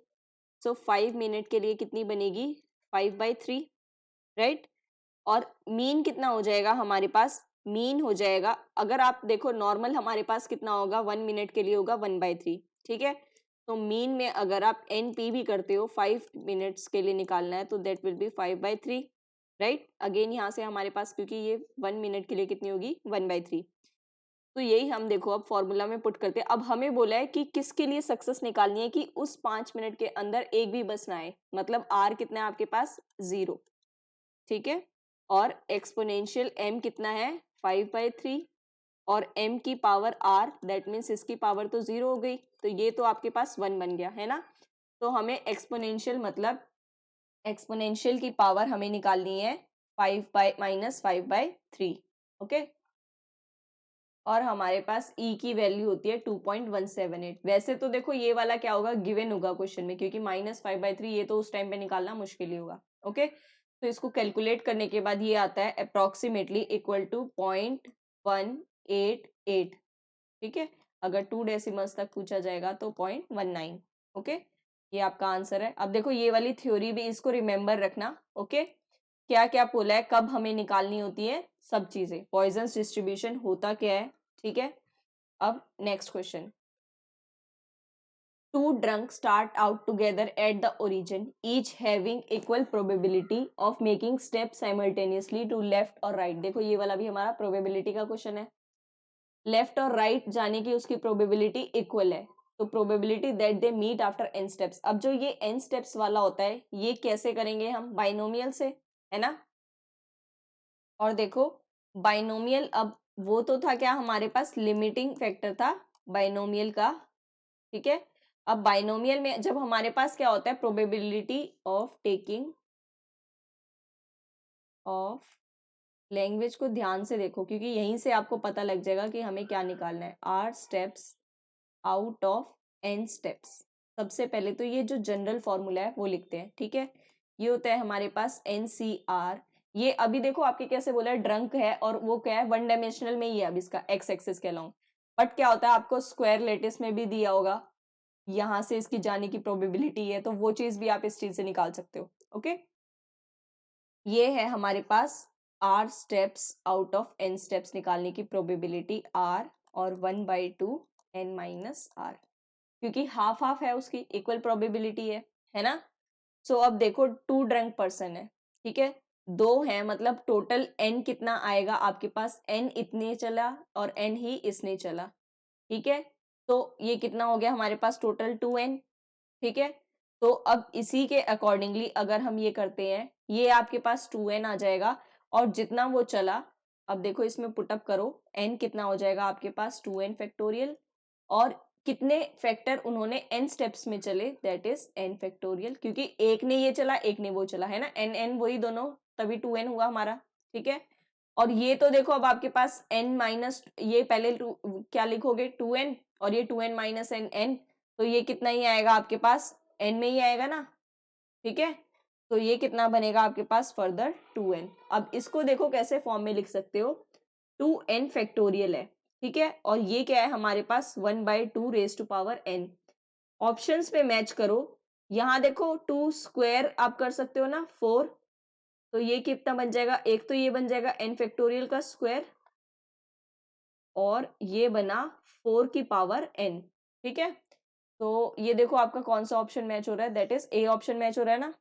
सो 5 मिनट के लिए कितनी बनेगी 5/3, राइट। और मीन कितना हो जाएगा हमारे पास, मीन हो जाएगा, अगर आप देखो नॉर्मल हमारे पास कितना होगा 1 मिनट के लिए होगा 1/3, ठीक है। तो मीन में अगर आप NP भी करते हो 5 मिनट्स के लिए निकालना है तो that will B 5/3, right. Again यहाँ से हमारे पास क्योंकि ये 1 मिनट के लिए कितनी होगी 1/3, तो यही हम देखो अब फॉर्मूला में पुट करते हैं। अब हमें बोला है कि किसके लिए सक्सेस निकालनी है कि उस 5 मिनट के अंदर एक भी बस ना आए, मतलब R कितना है आपके पास 0, ठीक है। और एक्सपोनेंशियल m कितना है 5/3, और m की पावर r, दैट मीन्स इसकी पावर तो 0 हो गई, तो ये तो आपके पास 1 बन गया है ना। तो हमें एक्सपोनेंशियल मतलब एक्सपोनेंशियल की पावर हमें निकालनी है 5/-5/3, ओके। और हमारे पास ई की वैल्यू होती है 2.178। वैसे तो देखो ये वाला क्या होगा, गिवन होगा क्वेश्चन में, क्योंकि -5/3 ये तो उस टाइम पे निकालना मुश्किल ही होगा। ओके, तो इसको कैलकुलेट करने के बाद ये आता है अप्रोक्सीमेटली इक्वल टू 0.188। ठीक है, अगर 2 डेसिमल्स तक पूछा जाएगा तो 0.19। ओके, ये आपका आंसर है। अब देखो ये वाली थ्योरी भी इसको रिमेंबर रखना। ओके, क्या क्या बोला है, कब हमें निकालनी होती है, सब चीजें, पॉइजन्स डिस्ट्रीब्यूशन होता क्या है। ठीक है, अब next question. Two drunks start out together at the origin, each having equal probability of making steps simultaneously to left or right। देखो ये वाला भी हमारा प्रोबेबिलिटी का क्वेश्चन है। लेफ्ट और राइट जाने की उसकी प्रोबेबिलिटी इक्वल है, तो probability that they meet after n steps. अब जो ये n स्टेप्स वाला होता है ये कैसे करेंगे हम, बाइनोमियल से, है ना। और देखो बाइनोमियल, अब वो तो था क्या हमारे पास, लिमिटिंग फैक्टर था बाइनोमियल का। ठीक है, अब बाइनोमियल में जब हमारे पास क्या होता है, probability of taking of, language को ध्यान से देखो क्योंकि यहीं से आपको पता लग जाएगा कि हमें क्या निकालना है। R steps out of n steps. सबसे पहले तो ये जो जनरल फॉर्मूला है वो लिखते हैं। ठीक है, ये होता है हमारे पास NCR। ये अभी देखो आपके कैसे बोला है, ड्रंक है और वो क्या है, वन डायमेंशनल में ही है अब इसका एक्स एक्सिस के अलोंग। बट क्या होता है आपको स्क्वायर लेटिस में भी दिया होगा, यहाँ से इसकी जाने की प्रोबेबिलिटी है, तो वो चीज भी आप इस चीज से निकाल सकते हो। ओके, ये है हमारे पास R steps out of n steps निकालने की प्रोबेबिलिटी R, और 1/2 n माइनस R, क्योंकि हाफ हाफ है उसकी, इक्वल प्रोबेबिलिटी है ना। सो अब देखो 2 ड्रंक पर्सन है, ठीक है, 2 है, मतलब टोटल n कितना आएगा आपके पास, n इतने चला और n ही इसने चला। ठीक है, तो ये कितना हो गया हमारे पास, टोटल 2n। ठीक है, तो अब इसी के अकॉर्डिंगली अगर हम ये करते हैं, ये आपके पास 2n आ जाएगा, और जितना वो चला, अब देखो इसमें पुटअप करो, n कितना हो जाएगा आपके पास 2n फैक्टोरियल, और कितने फैक्टर उन्होंने n स्टेप्स में चले, दैट इज n फैक्टोरियल, क्योंकि एक ने ये चला एक ने वो चला, है ना, n n वही दोनों, तभी 2n हुआ हमारा। ठीक है, और ये तो देखो अब आपके पास n माइनस, ये पहले क्या लिखोगे 2n, और ये 2n माइनस n n, तो ये कितना ही आएगा आपके पास, n में ही आएगा ना। ठीक है, तो ये कितना बनेगा आपके पास फर्दर 2n। अब इसको देखो कैसे फॉर्म में लिख सकते हो, 2n फैक्टोरियल है। ठीक है, और ये क्या है हमारे पास 1/2 raise to power n। Options पे मैच करो, यहाँ देखो 2 स्क्वायर आप कर सकते हो ना 4, तो ये कितना बन जाएगा, एक तो ये बन जाएगा n फैक्टोरियल का स्क्वायर, और ये बना 4 की पावर n। ठीक है, तो ये देखो आपका कौन सा ऑप्शन मैच हो रहा है, that is A option match हो रहा है ना।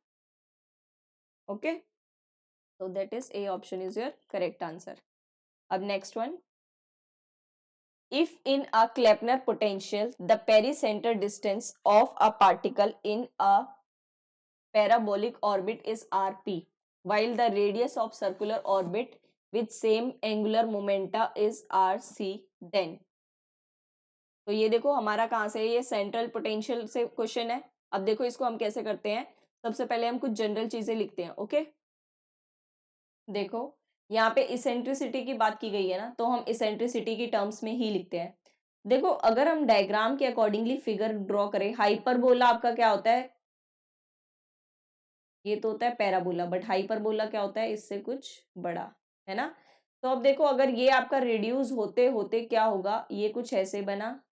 Okay, so that is A option is your correct answer. अब next one, if in a Kleppner potential the pericenter distance of a particle in a parabolic orbit is rp, while the radius of circular orbit with same angular momenta is rc, then। तो ये देखो हमारा कहाँ से है, ये central potential से question है। अब देखो इसको हम कैसे करते हैं, सबसे पहले हम कुछ जनरल चीजें लिखते हैं। ओके, देखो यहाँ पे इसेंट्रिसिटी की बात की गई है ना, तो हम इसेंट्रिसिटी की टर्म्स में ही लिखते हैं। देखो अगर हम डायग्राम के अकॉर्डिंगली फिगर ड्रॉ करें, हाइपरबोला आपका क्या होता है, ये तो होता है पैराबोला, बट हाइपरबोला क्या होता है, इससे कुछ बड़ा, है ना। तो अब देखो अगर ये आपका रिड्यूस होते होते क्या होगा, ये कुछ ऐसे बना,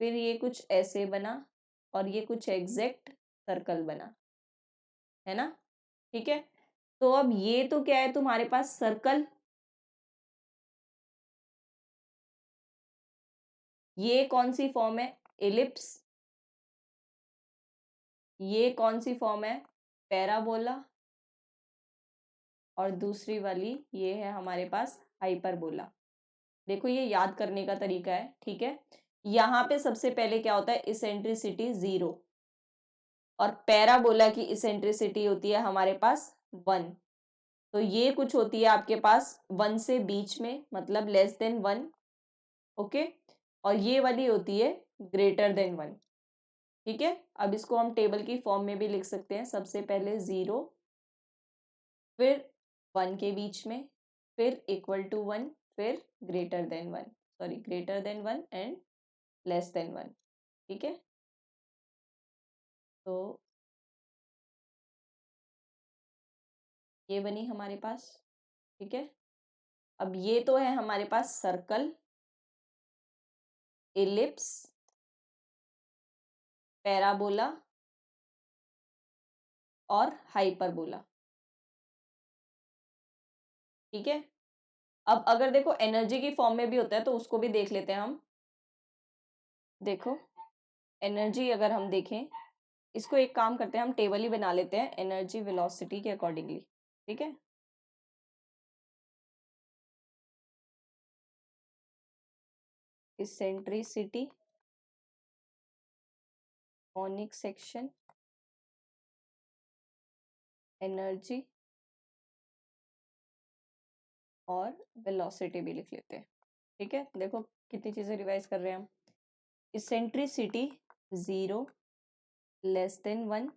फिर ये कुछ ऐसे बना, और ये कुछ एग्जैक्ट सर्कल बना, है ना। ठीक है, तो अब ये तो क्या है तुम्हारे पास सर्कल, ये कौन सी फॉर्म है, एलिप्स, ये कौन सी फॉर्म है, पैराबोला, और दूसरी वाली ये है हमारे पास हाइपरबोला। देखो ये याद करने का तरीका है। ठीक है, यहाँ पे सबसे पहले क्या होता है, इसेंट्रिसिटी 0, और पैराबोला की इसेंट्रिसिटी होती है हमारे पास 1, तो ये कुछ होती है आपके पास 1 से बीच में, मतलब लेस देन 1। ओके, और ये वाली होती है ग्रेटर देन 1। ठीक है, अब इसको हम टेबल की फॉर्म में भी लिख सकते हैं, सबसे पहले 0, फिर 1 के बीच में, फिर इक्वल टू 1, फिर greater than 1। Sorry greater than 1 and less than 1, ठीक है। तो ये बनी हमारे पास, ठीक है। अब ये तो है हमारे पास सर्कल, इलिप्स, पैराबोला और हाइपरबोला, ठीक है। अब अगर देखो एनर्जी की फॉर्म में भी होता है तो उसको भी देख लेते हैं हम। देखो एनर्जी अगर हम देखें, इसको एक काम करते हैं, हम टेबल ही बना लेते हैं एनर्जी वेलोसिटी के अकॉर्डिंगली, ठीक है। इसेंट्रिसिटी, कॉनिक सेक्शन, एनर्जी और वेलोसिटी भी लिख लेते हैं, ठीक है। देखो कितनी चीजें रिवाइज कर रहे हैं हम। Eccentricity 0, less than 1,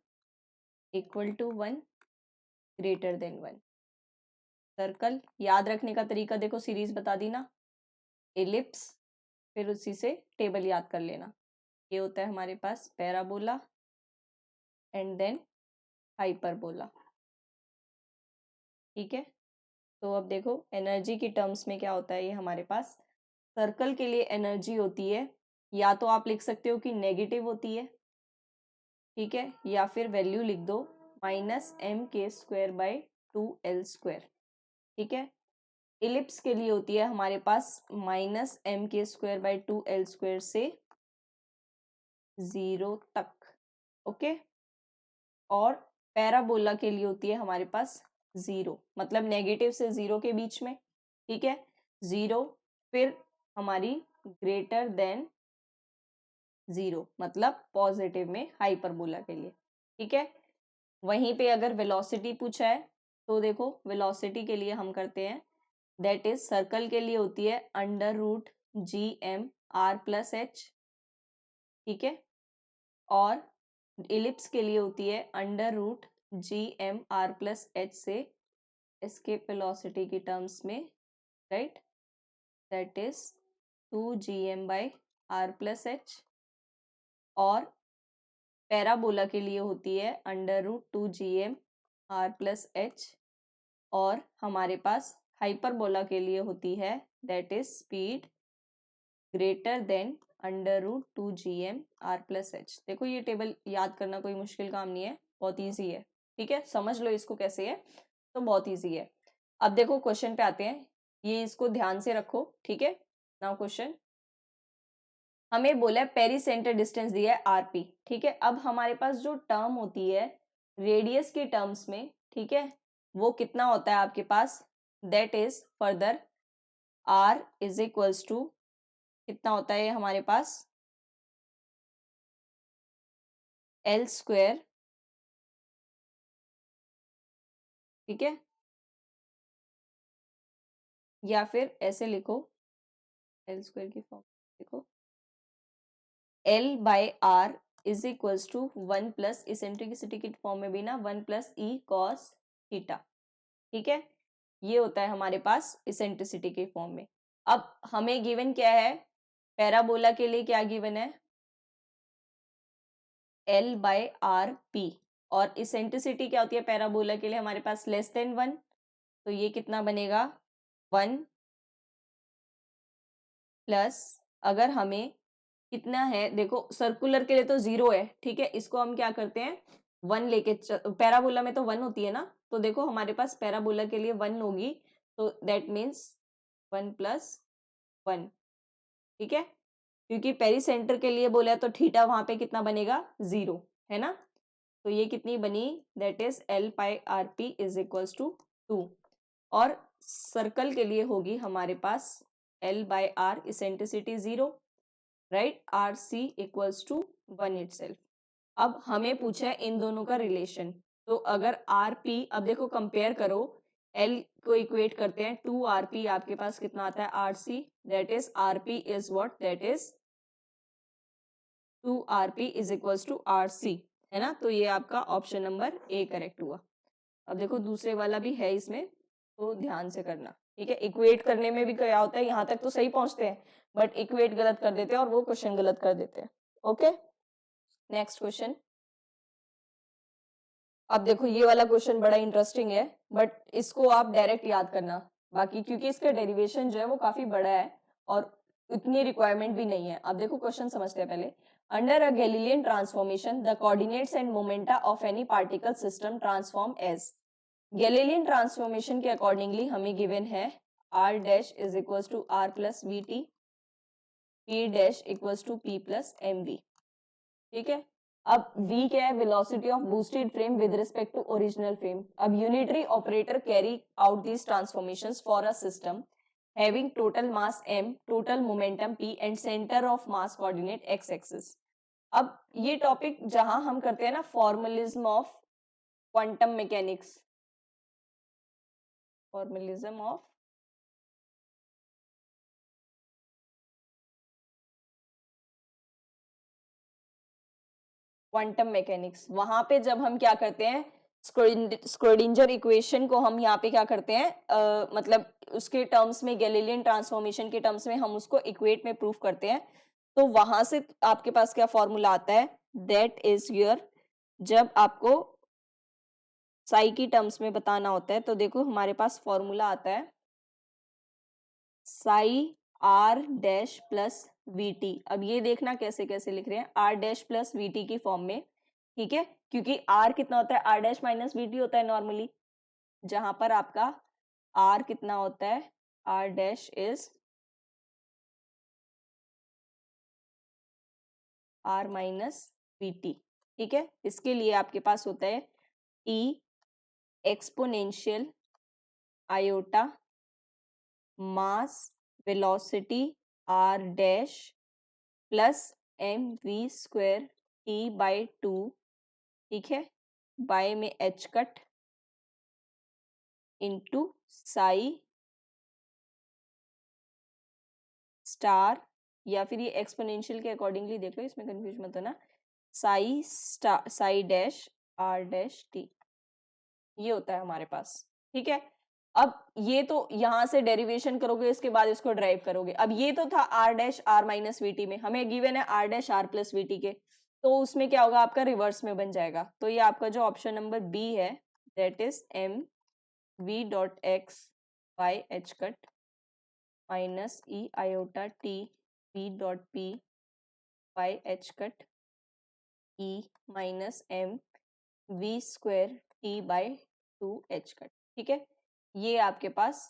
equal to 1, greater than 1। Circle याद रखने का तरीका देखो, सीरीज बता दी ना, एलिप्स, फिर उसी से टेबल याद कर लेना। ये होता है हमारे पास पैराबोला एंड देन हाइपरबोला, ठीक है। तो अब देखो एनर्जी की टर्म्स में क्या होता है, ये हमारे पास सर्कल के लिए एनर्जी होती है, या तो आप लिख सकते हो कि नेगेटिव होती है, ठीक है, या फिर वैल्यू लिख दो -mk²/2l², ठीक है। इलिप्स के लिए होती है हमारे पास -mk²/2l² से 0 तक, ओके। और पैराबोला के लिए होती है हमारे पास 0, मतलब नेगेटिव से 0 के बीच में, ठीक है, 0, फिर हमारी ग्रेटर देन 0, मतलब पॉजिटिव में हाइपरबोला के लिए, ठीक है। वहीं पे अगर वेलोसिटी पूछा है तो देखो वेलोसिटी के लिए हम करते हैं, दैट इज सर्कल के लिए होती है √GMR+H, ठीक है, और इलिप्स के लिए होती है √GMR+H से एस्केप वेलोसिटी की टर्म्स में, राइट, दैट इज 2GM/R+H, और पैराबोला के लिए होती है √2GMR+H, और हमारे पास हाइपरबोला के लिए होती है that is speed greater than √2GMR+H। देखो ये टेबल याद करना कोई मुश्किल काम नहीं है, बहुत ईजी है, ठीक है, समझ लो इसको कैसे है, तो बहुत ईजी है। अब देखो क्वेश्चन पे आते हैं, ये इसको ध्यान से रखो, ठीक है। नाउ क्वेश्चन हमें बोला है पेरी सेंटर डिस्टेंस दिया है आरपी, ठीक है। अब हमारे पास जो टर्म होती है रेडियस की टर्म्स में, ठीक है, वो कितना होता है आपके पास, that is further r is equals to कितना होता है हमारे पास L², ठीक है, या फिर ऐसे लिखो L² की फॉर्म देखो L/R is equals to 1 plus eccentricity की फॉर्म में भी ना 1 प्लस E cos थीटा, ठीक है। ये होता है हमारे पास इसेंट्रिसिटी के फॉर्म में। अब हमें गिवन क्या है, पैराबोला के लिए क्या गिवन है, L/RP, और इसेंट्रिसिटी क्या होती है पैराबोला के लिए हमारे पास लेस देन 1, तो ये कितना बनेगा 1 प्लस, अगर हमें कितना है देखो सर्कुलर के लिए तो 0 है, ठीक है, इसको हम क्या करते हैं 1 लेके पैराबोला में तो 1 होती है ना, तो देखो हमारे पास पैराबोला के लिए 1 होगी, तो दैट मीन्स 1 प्लस 1, ठीक है, क्योंकि पेरी सेंटर के लिए बोला तो थीटा वहां पे कितना बनेगा 0, है ना। तो ये कितनी बनी, that is L/RP is equals to 2, और सर्कल के लिए होगी हमारे पास L/R eccentricity 0, right, RC equals to 1 itself. अब हमें पूछा है इन दोनों का रिलेशन, तो अगर RP, अब देखो कंपेयर करो, L को इक्वेट करते हैं 2RP, आपके पास कितना आता है RC, that is RP is what, that is 2RP is equals to RC, है ना। तो ये आपका ऑप्शन नंबर ए करेक्ट हुआ। अब देखो दूसरे वाला भी है इसमें, तो ध्यान से करना, ठीक है, इक्वेट करने में भी क्या होता है, यहाँ तक तो सही पहुंचते हैं बट इक्वेट गलत कर देते हैं और वो क्वेश्चन गलत कर देते हैं। Okay, next question. अब देखो ये वाला क्वेश्चन बड़ा इंटरेस्टिंग है बट इसको आप डायरेक्ट याद करना, बाकी क्योंकि इसका डेरिवेशन जो है वो काफी बड़ा है और इतनी रिक्वायरमेंट भी नहीं है। अब देखो क्वेश्चन समझते हैं पहले। Under a Galilean transformation the coordinates and momenta of any particle system transform as. Galilean transformation के अकॉर्डिंगली हमें गिवन है r dash is equal to r plus we t, p dash equal to p plus M v. ठीक है, अब v क्या है, velocity of boosted frame with respect to original frame. अब unitary operator carry out these transformations for a system having total mass m, total momentum p and centre of mass coordinate x axis. अब ये topic जहां हम करते हैं ना formalism of quantum mechanics, formalism of quantum mechanics, वहां पे जब हम क्या करते हैं स्क्रोडिंजर इक्वेशन को हम यहाँ पे क्या करते हैं मतलब उसके टर्म्स में, गैलीलियन ट्रांसफॉर्मेशन के टर्म्स में हम उसको इक्वेट में प्रूफ करते हैं। तो वहां से आपके पास क्या फॉर्मूला आता है, दैट इज योर, जब आपको साई की टर्म्स में बताना होता है तो देखो हमारे पास फॉर्मूला आता है psi R dash plus we T. अब ये देखना कैसे कैसे लिख रहे हैं, R dash plus we T की फॉर्म में। ठीक है, क्योंकि आर कितना होता है, R dash minus V T होता है नॉर्मली, जहां पर आपका आर कितना होता है, R dash is R minus V T. ठीक है, इसके लिए आपके पास होता है T exponential iota mass velocity R dash plus M V square T by two. ठीक है, बाय में H cut into psi star, या फिर ये एक्सपोनेंशियल के अकॉर्डिंगली देख लो, इसमें कंफ्यूज मत होना, psi star psi dash R dash T, ये होता है हमारे पास। ठीक है, अब ये तो यहां से डेरिवेशन करोगे, इसके बाद इसको ड्राइव करोगे। अब ये तो था R dash R minus V T में, हमें गिवन है R dash R plus we T के, तो उसमें क्या होगा, आपका रिवर्स में बन जाएगा। तो ये आपका जो ऑप्शन नंबर बी है, that is M V dot X by H cut minus E iota T V dot P by H cut E minus M V square T by two H cut. ठीक है, ये आपके पास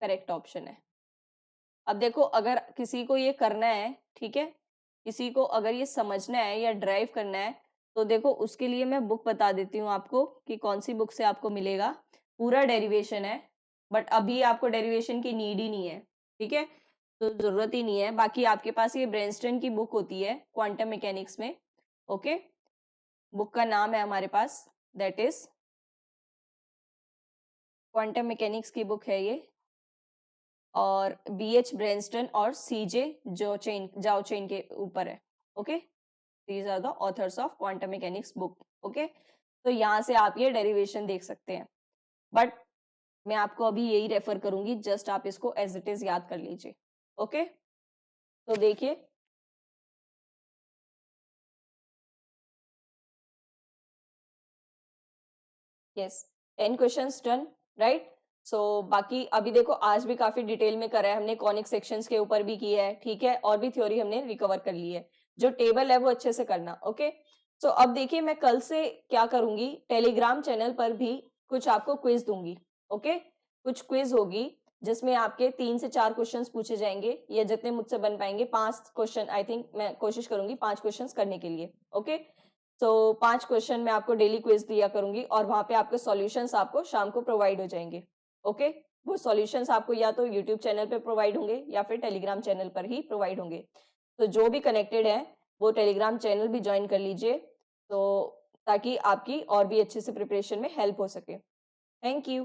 correct option है। अब देखो अगर किसी को ये करना है, ठीक है, किसी को अगर ये समझना है या ड्राइव करना है, तो देखो उसके लिए मैं बुक बता देती हूँ आपको कि कौन सी बुक से आपको मिलेगा। पूरा डेरिवेशन है बट अभी आपको डेरिवेशन की नीड ही नहीं है, ठीक है, तो जरूरत ही नहीं है। बाकी आपके पास ये ब्रेनस्टन की बुक होती है क्वांटम मैकेनिक्स में। ओके, बुक का नाम है हमारे पास, दैट इज क्वांटम मैकेनिक्स की बुक है ये, और BH ब्रेनस्टन और CJ जाओ चेन के ऊपर है। Okay, these are the authors of quantum mechanics book. Okay, तो यहाँ से आप ये डेरिवेशन देख सकते हैं, बट मैं आपको अभी यही रेफर करूंगी, जस्ट आप इसको एज इट इज याद कर लीजिए। ओके, तो देखिए यस 10 क्वेश्चंस डन, राइट। सो बाकी अभी देखो आज भी काफी डिटेल में करा है हमने, कॉनिक सेक्शंस के ऊपर भी किया है, ठीक है, और भी थ्योरी हमने रिकवर कर ली है। जो टेबल है वो अच्छे से करना। ओके, सो अब देखिए मैं कल से क्या करूंगी, टेलीग्राम चैनल पर भी कुछ आपको क्विज दूंगी। ओके, कुछ क्विज होगी जिसमें आपके 3 से 4 क्वेश्चंस पूछे जाएंगे, या जितने मुझसे बन पाएंगे 5 क्वेश्चन, आई थिंक मैं कोशिश करूंगी 5 क्वेश्चंस करने के लिए। ओके, तो 5 क्वेश्चन मैं आपको डेली क्विज दिया करूंगी और वहां पे आपके सॉल्यूशंस आपको शाम को प्रोवाइड हो जाएंगे। ओके, वो सॉल्यूशंस आपको या तो यूट्यूब चैनल पे प्रोवाइड होंगे या फिर टेलीग्राम चैनल पर ही प्रोवाइड होंगे। तो जो भी कनेक्टेड है वो टेलीग्राम चैनल भी ज्वाइन कर लीजिए, तो ताकि आपकी और भी अच्छे से प्रिपरेशन में हेल्प हो सके। Thank you.